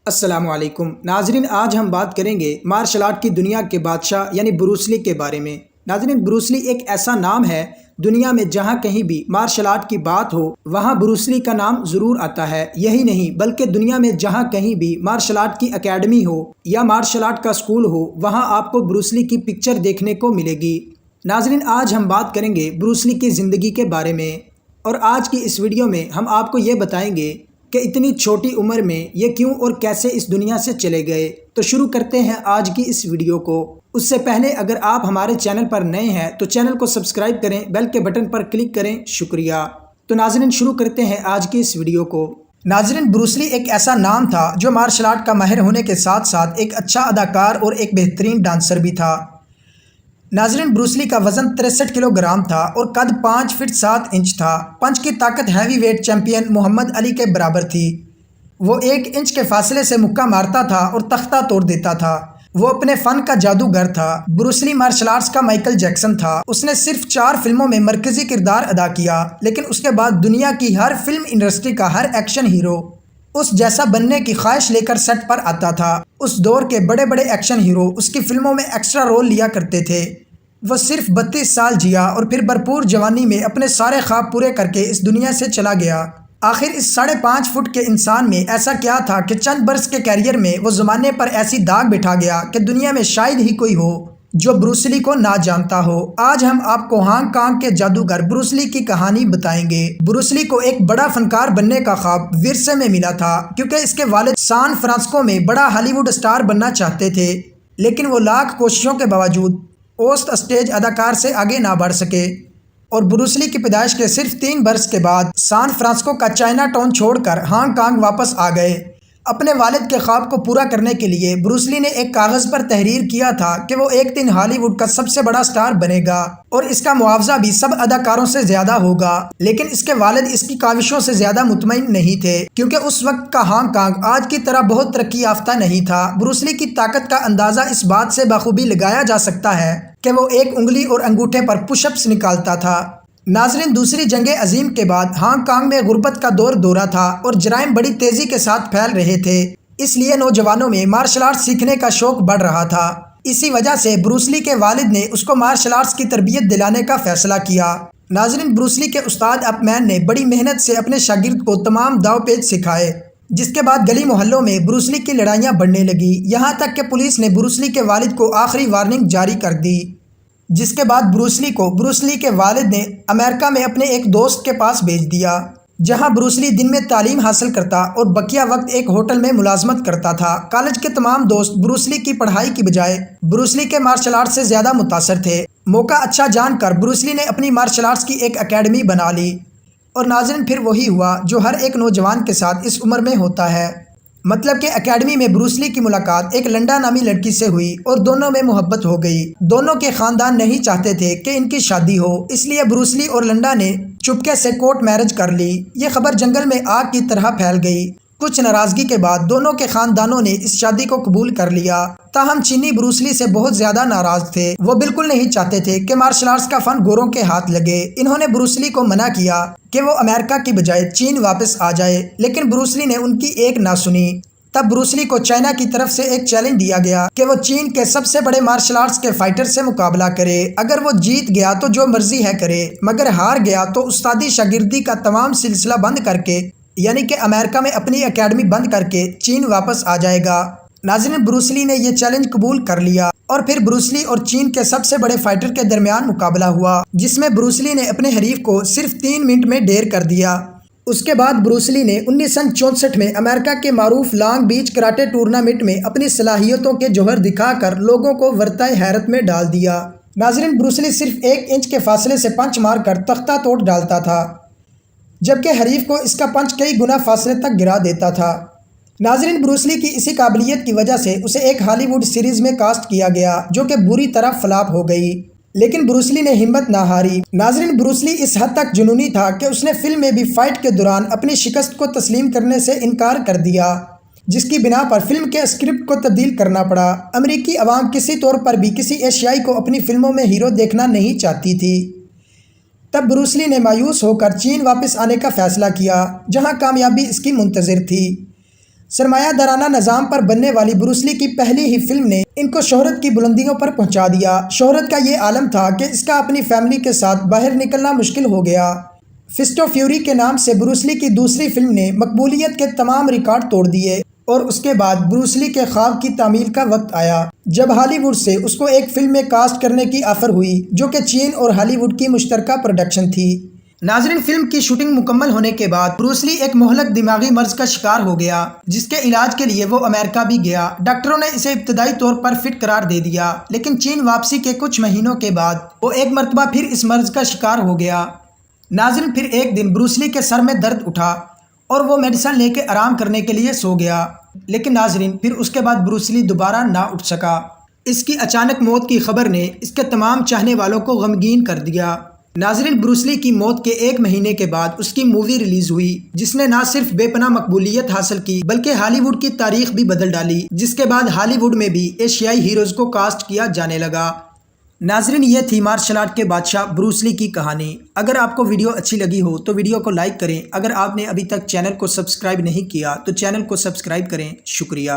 السلام علیکم ناظرین، آج ہم بات کریں گے مارشل آرٹ کی دنیا کے بادشاہ یعنی بروس لی کے بارے میں۔ ناظرین، بروس لی ایک ایسا نام ہے دنیا میں جہاں کہیں بھی مارشل آرٹ کی بات ہو وہاں بروس لی کا نام ضرور آتا ہے۔ یہی نہیں بلکہ دنیا میں جہاں کہیں بھی مارشل آرٹ کی اکیڈمی ہو یا مارشل آرٹ کا اسکول ہو وہاں آپ کو بروس لی کی پکچر دیکھنے کو ملے گی۔ ناظرین، آج ہم بات کریں گے بروس لی کی زندگی کے بارے میں، اور آج کی اس ویڈیو میں ہم آپ کو یہ بتائیں گے کہ اتنی چھوٹی عمر میں یہ کیوں اور کیسے اس دنیا سے چلے گئے۔ تو شروع کرتے ہیں آج کی اس ویڈیو کو۔ اس سے پہلے اگر آپ ہمارے چینل پر نئے ہیں تو چینل کو سبسکرائب کریں، بیل کے بٹن پر کلک کریں، شکریہ۔ تو ناظرین، شروع کرتے ہیں آج کی اس ویڈیو کو۔ ناظرین، بروس لی ایک ایسا نام تھا جو مارشل آرٹ کا ماہر ہونے کے ساتھ ساتھ ایک اچھا اداکار اور ایک بہترین ڈانسر بھی تھا۔ ناظرین، بروس لی کا وزن 63 کلو گرام تھا اور قد 5 فٹ 7 انچ تھا۔ پنچ کی طاقت ہیوی ویٹ چیمپئن محمد علی کے برابر تھی۔ وہ 1 انچ کے فاصلے سے مکہ مارتا تھا اور تختہ توڑ دیتا تھا۔ وہ اپنے فن کا جادوگر تھا۔ بروس لی مارشل آرٹس کا مائیکل جیکسن تھا۔ اس نے صرف 4 فلموں میں مرکزی کردار ادا کیا، لیکن اس کے بعد دنیا کی ہر فلم انڈسٹری کا ہر ایکشن ہیرو اس جیسا بننے کی خواہش لے کر سیٹ پر آتا تھا۔ اس دور کے بڑے بڑے ایکشن ہیرو اس کی فلموں میں ایکسٹرا رول لیا کرتے تھے۔ وہ صرف 32 سال جیا اور پھر بھرپور جوانی میں اپنے سارے خواب پورے کر کے اس دنیا سے چلا گیا۔ آخر اس 5.5 فٹ کے انسان میں ایسا کیا تھا کہ چند برس کے کیریئر میں وہ زمانے پر ایسی داغ بٹھا گیا کہ دنیا میں شاید ہی کوئی ہو جو بروس لی کو نہ جانتا ہو۔ آج ہم آپ کو ہانگ کانگ کے جادوگر بروس لی کی کہانی بتائیں گے۔ بروس لی کو ایک بڑا فنکار بننے کا خواب ورثے میں ملا تھا، کیونکہ اس کے والد سان فرانسسکو میں بڑا ہالی ووڈ اسٹار بننا چاہتے تھے، لیکن وہ لاکھ کوششوں کے باوجود اوسط اسٹیج اداکار سے آگے نہ بڑھ سکے، اور بروس لی کی پیدائش کے صرف 3 برس کے بعد سان فرانسسکو کا چائنا ٹاؤن چھوڑ کر ہانگ کانگ واپس آ گئے۔ اپنے والد کے خواب کو پورا کرنے کے لیے بروس لی نے ایک کاغذ پر تحریر کیا تھا کہ وہ ایک دن ہالی ووڈ کا سب سے بڑا اسٹار بنے گا اور اس کا معاوضہ بھی سب اداکاروں سے زیادہ ہوگا۔ لیکن اس کے والد اس کی کاوشوں سے زیادہ مطمئن نہیں تھے، کیونکہ اس وقت کا ہانگ کانگ آج کی طرح بہت ترقی یافتہ نہیں تھا۔ بروس لی کی طاقت کا اندازہ اس بات سے بخوبی لگایا جا سکتا ہے کہ وہ ایک انگلی اور انگوٹھے پر پش اپس نکالتا تھا۔ ناظرین، دوسری جنگ عظیم کے بعد ہانگ کانگ میں غربت کا دورہ تھا اور جرائم بڑی تیزی کے ساتھ پھیل رہے تھے، اس لیے نوجوانوں میں مارشل آرٹ سیکھنے کا شوق بڑھ رہا تھا۔ اسی وجہ سے بروس لی کے والد نے اس کو مارشل آرٹس کی تربیت دلانے کا فیصلہ کیا۔ ناظرین، بروس لی کے استاد اپ مین نے بڑی محنت سے اپنے شاگرد کو تمام داؤ پیچ سکھائے، جس کے بعد گلی محلوں میں بروس لی کی لڑائیاں بڑھنے لگی، یہاں تک کہ پولیس نے بروس لی کے والد کو آخری وارننگ جاری کر دی، جس کے بعد بروس لی کے والد نے امریکہ میں اپنے ایک دوست کے پاس بھیج دیا، جہاں بروس لی دن میں تعلیم حاصل کرتا اور بقیہ وقت ایک ہوٹل میں ملازمت کرتا تھا۔ کالج کے تمام دوست بروس لی کی پڑھائی کی بجائے بروس لی کے مارشل آرٹ سے زیادہ متاثر تھے۔ موقع اچھا جان کر بروس لی نے اپنی مارشل آرٹس کی ایک اکیڈمی بنا لی، اور ناظرین پھر وہی ہوا جو ہر ایک نوجوان کے ساتھ اس عمر میں ہوتا ہے، مطلب کہ اکیڈمی میں بروس لی کی ملاقات ایک لنڈا نامی لڑکی سے ہوئی اور دونوں میں محبت ہو گئی۔ دونوں کے خاندان نہیں چاہتے تھے کہ ان کی شادی ہو، اس لیے بروس لی اور لنڈا نے چپکے سے کورٹ میرج کر لی۔ یہ خبر جنگل میں آگ کی طرح پھیل گئی۔ کچھ ناراضگی کے بعد دونوں کے خاندانوں نے اس شادی کو قبول کر لیا، تاہم چینی بروس لی سے بہت زیادہ ناراض تھے۔ وہ بالکل نہیں چاہتے تھے کہ مارشل آرٹس کا فن گوروں کے ہاتھ لگے۔ انہوں نے بروس لی کو منع کیا کہ وہ امریکہ کی بجائے چین واپس آ جائے، لیکن بروس لی نے ان کی ایک نہ سنی۔ تب بروس لی کو چائنا کی طرف سے ایک چیلنج دیا گیا کہ وہ چین کے سب سے بڑے مارشل آرٹس کے فائٹر سے مقابلہ کرے۔ اگر وہ جیت گیا تو جو مرضی ہے کرے، مگر ہار گیا تو استادی شاگردی کا تمام سلسلہ بند کر کے، یعنی کہ امریکہ میں اپنی اکیڈمی بند کر کے چین واپس آ جائے گا۔ ناظرین، بروس لی نے یہ چیلنج قبول کر لیا اور پھر بروس لی اور چین کے سب سے بڑے فائٹر کے درمیان مقابلہ ہوا، جس میں بروس لی نے اپنے حریف کو صرف 3 منٹ میں ڈھیر کر دیا۔ اس کے بعد بروس لی نے 1964 میں امریکہ کے معروف لانگ بیچ کراٹے ٹورنامنٹ میں اپنی صلاحیتوں کے جوہر دکھا کر لوگوں کو ورطۂ حیرت میں ڈال دیا۔ ناظرین، بروس لی صرف 1 انچ کے فاصلے سے پنچ مار کر تختہ توڑ ڈالتا تھا، جبکہ حریف کو اس کا پنچ کئی گنا فاصلے تک گرا دیتا تھا۔ ناظرین، بروس لی کی اسی قابلیت کی وجہ سے اسے ایک ہالی ووڈ سیریز میں کاسٹ کیا گیا، جو کہ بری طرح فلاپ ہو گئی، لیکن بروس لی نے ہمت نہ ہاری۔ ناظرین، بروس لی اس حد تک جنونی تھا کہ اس نے فلم میں بھی فائٹ کے دوران اپنی شکست کو تسلیم کرنے سے انکار کر دیا، جس کی بنا پر فلم کے اسکرپٹ کو تبدیل کرنا پڑا۔ امریکی عوام کسی طور پر بھی کسی ایشیائی کو اپنی فلموں میں ہیرو دیکھنا نہیں چاہتی تھی۔ تب بروس لی نے مایوس ہو کر چین واپس آنے کا فیصلہ کیا، جہاں کامیابی اس کی منتظر تھی۔ سرمایہ دارانہ نظام پر بننے والی بروس لی کی پہلی ہی فلم نے ان کو شہرت کی بلندیوں پر پہنچا دیا۔ شہرت کا یہ عالم تھا کہ اس کا اپنی فیملی کے ساتھ باہر نکلنا مشکل ہو گیا۔ فسٹ آف فیوری کے نام سے بروس لی کی دوسری فلم نے مقبولیت کے تمام ریکارڈ توڑ دیے اور اس کے بعد بروس لی کے خواب کی تعمیل کا وقت آیا جب ہالی ووڈ سے اس کو ایک فلم میں کاسٹ کرنے کی آفر ہوئی جو کہ چین اور ہالی ووڈ کی مشترکہ پروڈکشن تھی۔ ناظرین، فلم کی شوٹنگ مکمل ہونے کے بعد بروس لی ایک مہلک دماغی مرض کا شکار ہو گیا جس کے علاج کے لیے وہ امریکہ بھی گیا۔ ڈاکٹروں نے اسے ابتدائی طور پر فٹ قرار دے دیا، لیکن چین واپسی کے کچھ مہینوں کے بعد وہ ایک مرتبہ پھر اس مرض کا شکار ہو گیا۔ ناظرین، پھر ایک دن بروس لی کے سر میں درد اٹھا اور وہ میڈیسن لے کے آرام کرنے کے لیے سو گیا، لیکن ناظرین پھر اس کے بعد بروس لی دوبارہ نہ اٹھ سکا۔ اس کی اچانک موت کی خبر نے اس کے تمام چاہنے والوں کو غمگین کر دیا۔ ناظرین، بروس لی کی موت کے ایک مہینے کے بعد اس کی مووی ریلیز ہوئی جس نے نہ صرف بے پناہ مقبولیت حاصل کی بلکہ ہالی ووڈ کی تاریخ بھی بدل ڈالی، جس کے بعد ہالی ووڈ میں بھی ایشیائی ہیروز کو کاسٹ کیا جانے لگا۔ ناظرین، یہ تھی مارشل آرٹ کے بادشاہ بروس لی کی کہانی۔ اگر آپ کو ویڈیو اچھی لگی ہو تو ویڈیو کو لائک کریں۔ اگر آپ نے ابھی تک چینل کو سبسکرائب نہیں کیا تو چینل کو سبسکرائب کریں۔ شکریہ۔